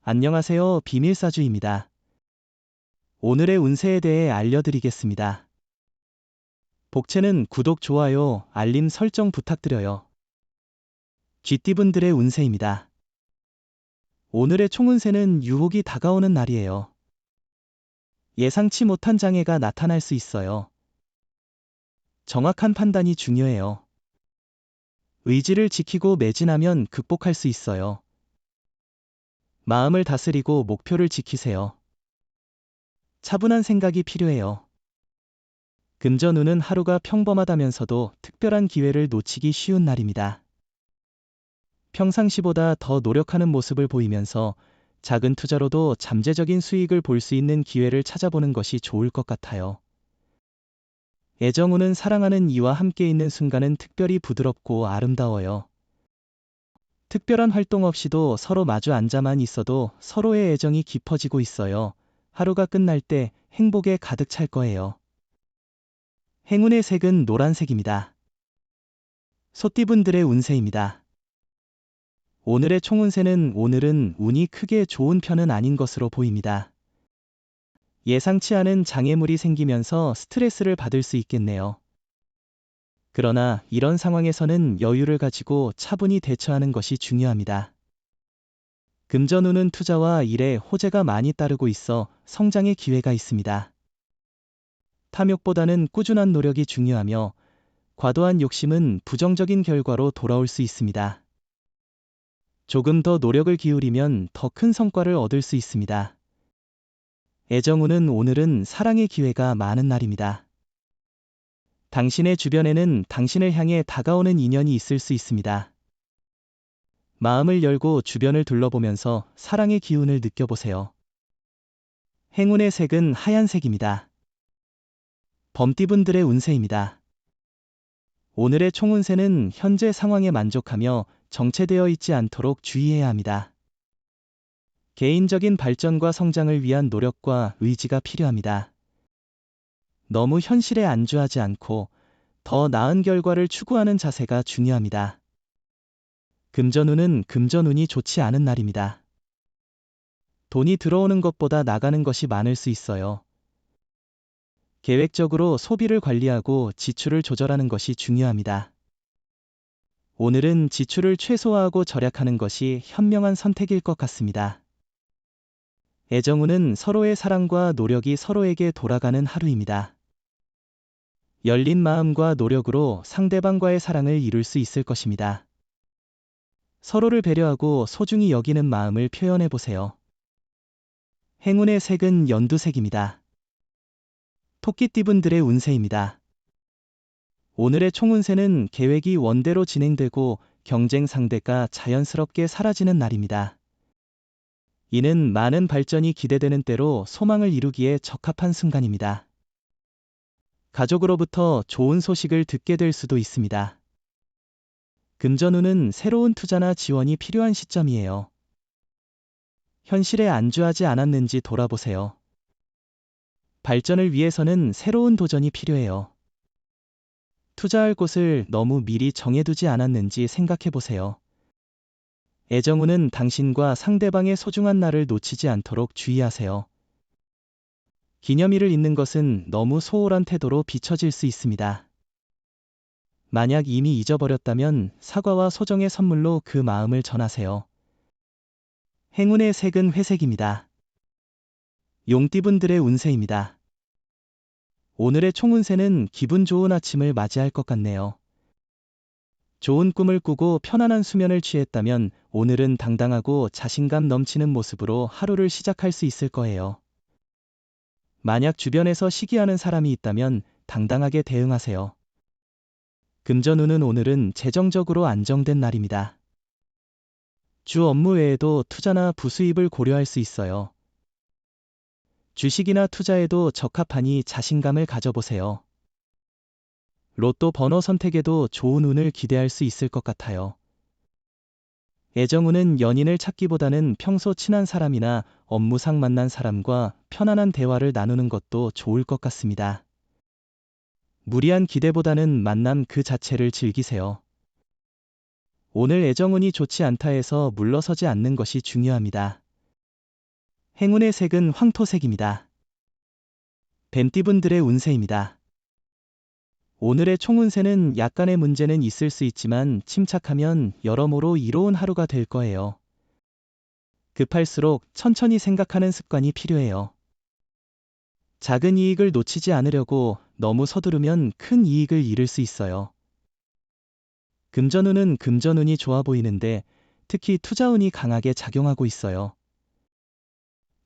안녕하세요. 비밀사주입니다. 오늘의 운세에 대해 알려드리겠습니다. 복채는 구독, 좋아요, 알림 설정 부탁드려요. 쥐띠분들의 운세입니다. 오늘의 총운세는 유혹이 다가오는 날이에요. 예상치 못한 장애가 나타날 수 있어요. 정확한 판단이 중요해요. 의지를 지키고 매진하면 극복할 수 있어요. 마음을 다스리고 목표를 지키세요. 차분한 생각이 필요해요. 금전운은 하루가 평범하다면서도 특별한 기회를 놓치기 쉬운 날입니다. 평상시보다 더 노력하는 모습을 보이면서 작은 투자로도 잠재적인 수익을 볼 수 있는 기회를 찾아보는 것이 좋을 것 같아요. 애정운은 사랑하는 이와 함께 있는 순간은 특별히 부드럽고 아름다워요. 특별한 활동 없이도 서로 마주 앉아만 있어도 서로의 애정이 깊어지고 있어요. 하루가 끝날 때 행복에 가득 찰 거예요. 행운의 색은 노란색입니다. 소띠분들의 운세입니다. 오늘의 총운세는 오늘은 운이 크게 좋은 편은 아닌 것으로 보입니다. 예상치 않은 장애물이 생기면서 스트레스를 받을 수 있겠네요. 그러나 이런 상황에서는 여유를 가지고 차분히 대처하는 것이 중요합니다. 금전운은 투자와 일에 호재가 많이 따르고 있어 성장의 기회가 있습니다. 탐욕보다는 꾸준한 노력이 중요하며 과도한 욕심은 부정적인 결과로 돌아올 수 있습니다. 조금 더 노력을 기울이면 더 큰 성과를 얻을 수 있습니다. 애정운은 오늘은 사랑의 기회가 많은 날입니다. 당신의 주변에는 당신을 향해 다가오는 인연이 있을 수 있습니다. 마음을 열고 주변을 둘러보면서 사랑의 기운을 느껴보세요. 행운의 색은 하얀색입니다. 범띠분들의 운세입니다. 오늘의 총운세는 현재 상황에 만족하며 정체되어 있지 않도록 주의해야 합니다. 개인적인 발전과 성장을 위한 노력과 의지가 필요합니다. 너무 현실에 안주하지 않고 더 나은 결과를 추구하는 자세가 중요합니다. 금전운은 금전운이 좋지 않은 날입니다. 돈이 들어오는 것보다 나가는 것이 많을 수 있어요. 계획적으로 소비를 관리하고 지출을 조절하는 것이 중요합니다. 오늘은 지출을 최소화하고 절약하는 것이 현명한 선택일 것 같습니다. 애정운은 서로의 사랑과 노력이 서로에게 돌아가는 하루입니다. 열린 마음과 노력으로 상대방과의 사랑을 이룰 수 있을 것입니다. 서로를 배려하고 소중히 여기는 마음을 표현해 보세요. 행운의 색은 연두색입니다. 토끼띠분들의 운세입니다. 오늘의 총운세는 계획이 원대로 진행되고 경쟁 상대가 자연스럽게 사라지는 날입니다. 이는 많은 발전이 기대되는 때로 소망을 이루기에 적합한 순간입니다. 가족으로부터 좋은 소식을 듣게 될 수도 있습니다. 금전운은 새로운 투자나 지원이 필요한 시점이에요. 현실에 안주하지 않았는지 돌아보세요. 발전을 위해서는 새로운 도전이 필요해요. 투자할 곳을 너무 미리 정해두지 않았는지 생각해 보세요. 애정운은 당신과 상대방의 소중한 날을 놓치지 않도록 주의하세요. 기념일을 잊는 것은 너무 소홀한 태도로 비춰질 수 있습니다. 만약 이미 잊어버렸다면 사과와 소정의 선물로 그 마음을 전하세요. 행운의 색은 회색입니다. 용띠분들의 운세입니다. 오늘의 총운세는 기분 좋은 아침을 맞이할 것 같네요. 좋은 꿈을 꾸고 편안한 수면을 취했다면 오늘은 당당하고 자신감 넘치는 모습으로 하루를 시작할 수 있을 거예요. 만약 주변에서 시기하는 사람이 있다면 당당하게 대응하세요. 금전운은 오늘은 재정적으로 안정된 날입니다. 주 업무 외에도 투자나 부수입을 고려할 수 있어요. 주식이나 투자에도 적합하니 자신감을 가져보세요. 로또 번호 선택에도 좋은 운을 기대할 수 있을 것 같아요. 애정운은 연인을 찾기보다는 평소 친한 사람이나 업무상 만난 사람과 편안한 대화를 나누는 것도 좋을 것 같습니다. 무리한 기대보다는 만남 그 자체를 즐기세요. 오늘 애정운이 좋지 않다 해서 물러서지 않는 것이 중요합니다. 행운의 색은 황토색입니다. 뱀띠분들의 운세입니다. 오늘의 총운세는 약간의 문제는 있을 수 있지만 침착하면 여러모로 이로운 하루가 될 거예요. 급할수록 천천히 생각하는 습관이 필요해요. 작은 이익을 놓치지 않으려고 너무 서두르면 큰 이익을 잃을 수 있어요. 금전운은 금전운이 좋아 보이는데 특히 투자운이 강하게 작용하고 있어요.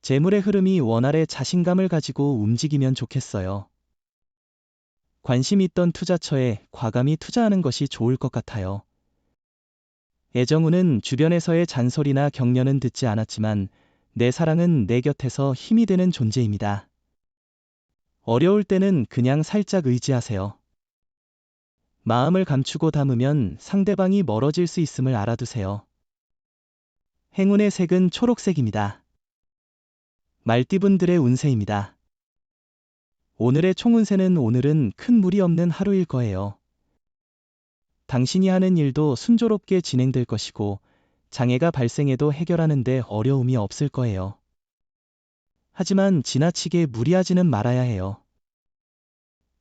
재물의 흐름이 원활해 자신감을 가지고 움직이면 좋겠어요. 관심 있던 투자처에 과감히 투자하는 것이 좋을 것 같아요. 애정운은 주변에서의 잔소리나 격려는 듣지 않았지만 내 사랑은 내 곁에서 힘이 되는 존재입니다. 어려울 때는 그냥 살짝 의지하세요. 마음을 감추고 담으면 상대방이 멀어질 수 있음을 알아두세요. 행운의 색은 초록색입니다. 말띠분들의 운세입니다. 오늘의 총운세는 오늘은 큰 무리 없는 하루일 거예요. 당신이 하는 일도 순조롭게 진행될 것이고 장애가 발생해도 해결하는 데 어려움이 없을 거예요. 하지만 지나치게 무리하지는 말아야 해요.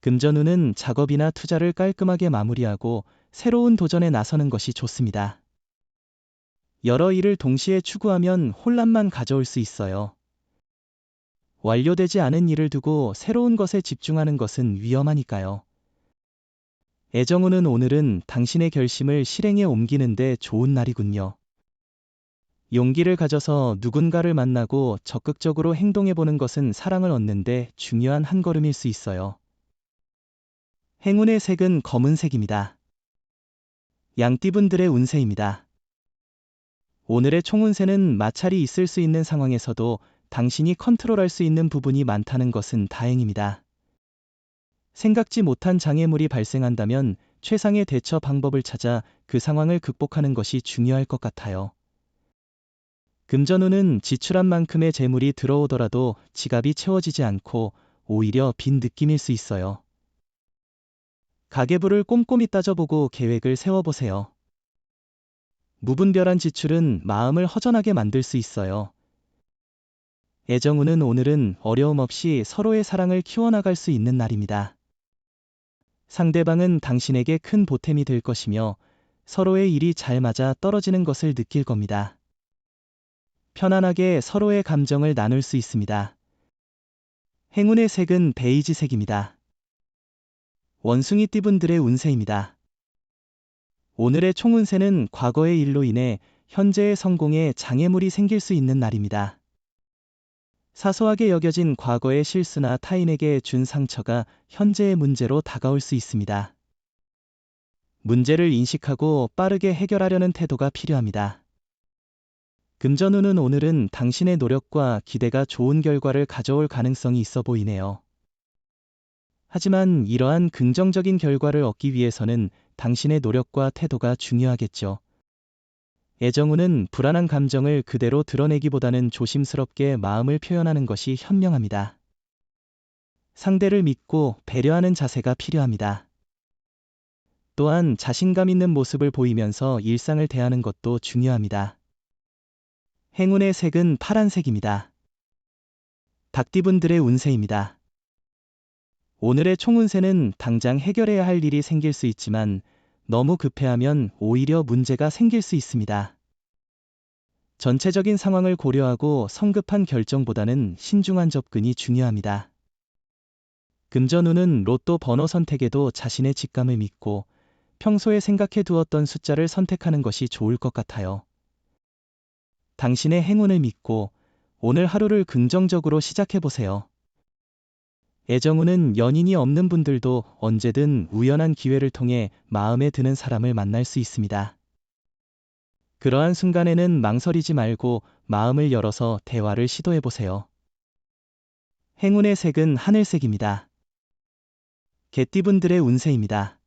금전운은 작업이나 투자를 깔끔하게 마무리하고 새로운 도전에 나서는 것이 좋습니다. 여러 일을 동시에 추구하면 혼란만 가져올 수 있어요. 완료되지 않은 일을 두고 새로운 것에 집중하는 것은 위험하니까요. 애정운은 오늘은 당신의 결심을 실행에 옮기는데 좋은 날이군요. 용기를 가져서 누군가를 만나고 적극적으로 행동해보는 것은 사랑을 얻는데 중요한 한 걸음일 수 있어요. 행운의 색은 검은색입니다. 양띠분들의 운세입니다. 오늘의 총운세는 마찰이 있을 수 있는 상황에서도 당신이 컨트롤할 수 있는 부분이 많다는 것은 다행입니다. 생각지 못한 장애물이 발생한다면 최상의 대처 방법을 찾아 그 상황을 극복하는 것이 중요할 것 같아요. 금전운은 지출한 만큼의 재물이 들어오더라도 지갑이 채워지지 않고 오히려 빈 느낌일 수 있어요. 가계부를 꼼꼼히 따져보고 계획을 세워보세요. 무분별한 지출은 마음을 허전하게 만들 수 있어요. 애정운은 오늘은 어려움 없이 서로의 사랑을 키워나갈 수 있는 날입니다. 상대방은 당신에게 큰 보탬이 될 것이며 서로의 일이 잘 맞아 떨어지는 것을 느낄 겁니다. 편안하게 서로의 감정을 나눌 수 있습니다. 행운의 색은 베이지색입니다. 원숭이띠분들의 운세입니다. 오늘의 총운세는 과거의 일로 인해 현재의 성공에 장애물이 생길 수 있는 날입니다. 사소하게 여겨진 과거의 실수나 타인에게 준 상처가 현재의 문제로 다가올 수 있습니다. 문제를 인식하고 빠르게 해결하려는 태도가 필요합니다. 금전운은 오늘은 당신의 노력과 기대가 좋은 결과를 가져올 가능성이 있어 보이네요. 하지만 이러한 긍정적인 결과를 얻기 위해서는 당신의 노력과 태도가 중요하겠죠. 애정운은 불안한 감정을 그대로 드러내기보다는 조심스럽게 마음을 표현하는 것이 현명합니다. 상대를 믿고 배려하는 자세가 필요합니다. 또한 자신감 있는 모습을 보이면서 일상을 대하는 것도 중요합니다. 행운의 색은 파란색입니다. 닭띠분들의 운세입니다. 오늘의 총운세는 당장 해결해야 할 일이 생길 수 있지만 너무 급해하면 오히려 문제가 생길 수 있습니다. 전체적인 상황을 고려하고 성급한 결정보다는 신중한 접근이 중요합니다. 금전운은 로또 번호 선택에도 자신의 직감을 믿고 평소에 생각해 두었던 숫자를 선택하는 것이 좋을 것 같아요. 당신의 행운을 믿고 오늘 하루를 긍정적으로 시작해 보세요. 애정운은 연인이 없는 분들도 언제든 우연한 기회를 통해 마음에 드는 사람을 만날 수 있습니다. 그러한 순간에는 망설이지 말고 마음을 열어서 대화를 시도해 보세요. 행운의 색은 하늘색입니다. 개띠분들의 운세입니다.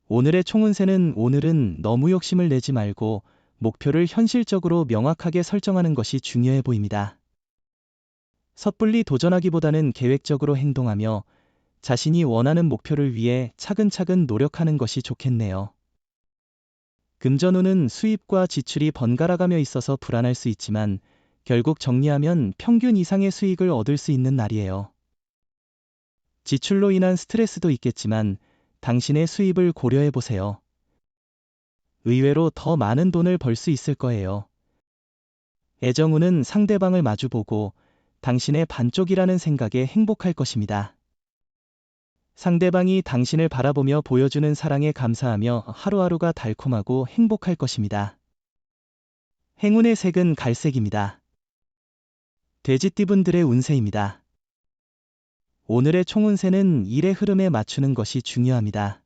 오늘의 총운세는 오늘은 너무 욕심을 내지 말고 목표를 현실적으로 명확하게 설정하는 것이 중요해 보입니다. 섣불리 도전하기보다는 계획적으로 행동하며 자신이 원하는 목표를 위해 차근차근 노력하는 것이 좋겠네요. 금전운은 수입과 지출이 번갈아가며 있어서 불안할 수 있지만 결국 정리하면 평균 이상의 수익을 얻을 수 있는 날이에요. 지출로 인한 스트레스도 있겠지만 당신의 수입을 고려해 보세요. 의외로 더 많은 돈을 벌 수 있을 거예요. 애정운은 상대방을 마주보고 당신의 반쪽이라는 생각에 행복할 것입니다. 상대방이 당신을 바라보며 보여주는 사랑에 감사하며 하루하루가 달콤하고 행복할 것입니다. 행운의 색은 갈색입니다. 돼지띠분들의 운세입니다. 오늘의 총운세는 일의 흐름에 맞추는 것이 중요합니다.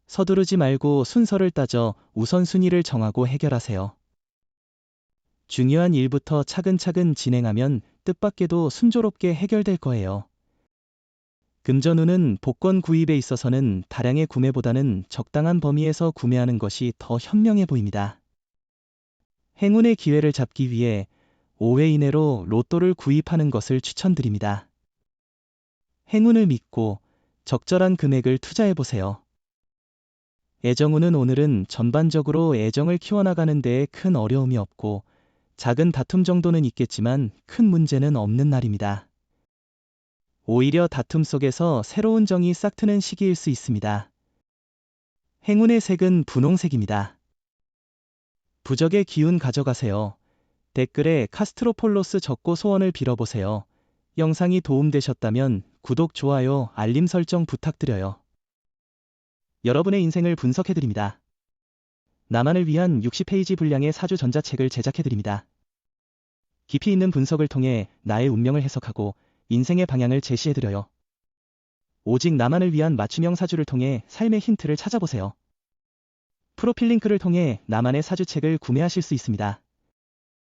서두르지 말고 순서를 따져 우선순위를 정하고 해결하세요. 중요한 일부터 차근차근 진행하면 뜻밖에도 순조롭게 해결될 거예요. 금전운은 복권 구입에 있어서는 다량의 구매보다는 적당한 범위에서 구매하는 것이 더 현명해 보입니다. 행운의 기회를 잡기 위해 5회 이내로 로또를 구입하는 것을 추천드립니다. 행운을 믿고 적절한 금액을 투자해보세요. 애정운은 오늘은 전반적으로 애정을 키워나가는 데에 큰 어려움이 없고 작은 다툼 정도는 있겠지만 큰 문제는 없는 날입니다. 오히려 다툼 속에서 새로운 정이 싹트는 시기일 수 있습니다. 행운의 색은 분홍색입니다. 부적의 기운 가져가세요. 댓글에 카스트로폴로스 적고 소원을 빌어보세요. 영상이 도움되셨다면 구독, 좋아요, 알림 설정 부탁드려요. 여러분의 인생을 분석해드립니다. 나만을 위한 60페이지 분량의 사주 전자책을 제작해드립니다. 깊이 있는 분석을 통해 나의 운명을 해석하고 인생의 방향을 제시해드려요. 오직 나만을 위한 맞춤형 사주를 통해 삶의 힌트를 찾아보세요. 프로필 링크를 통해 나만의 사주책을 구매하실 수 있습니다.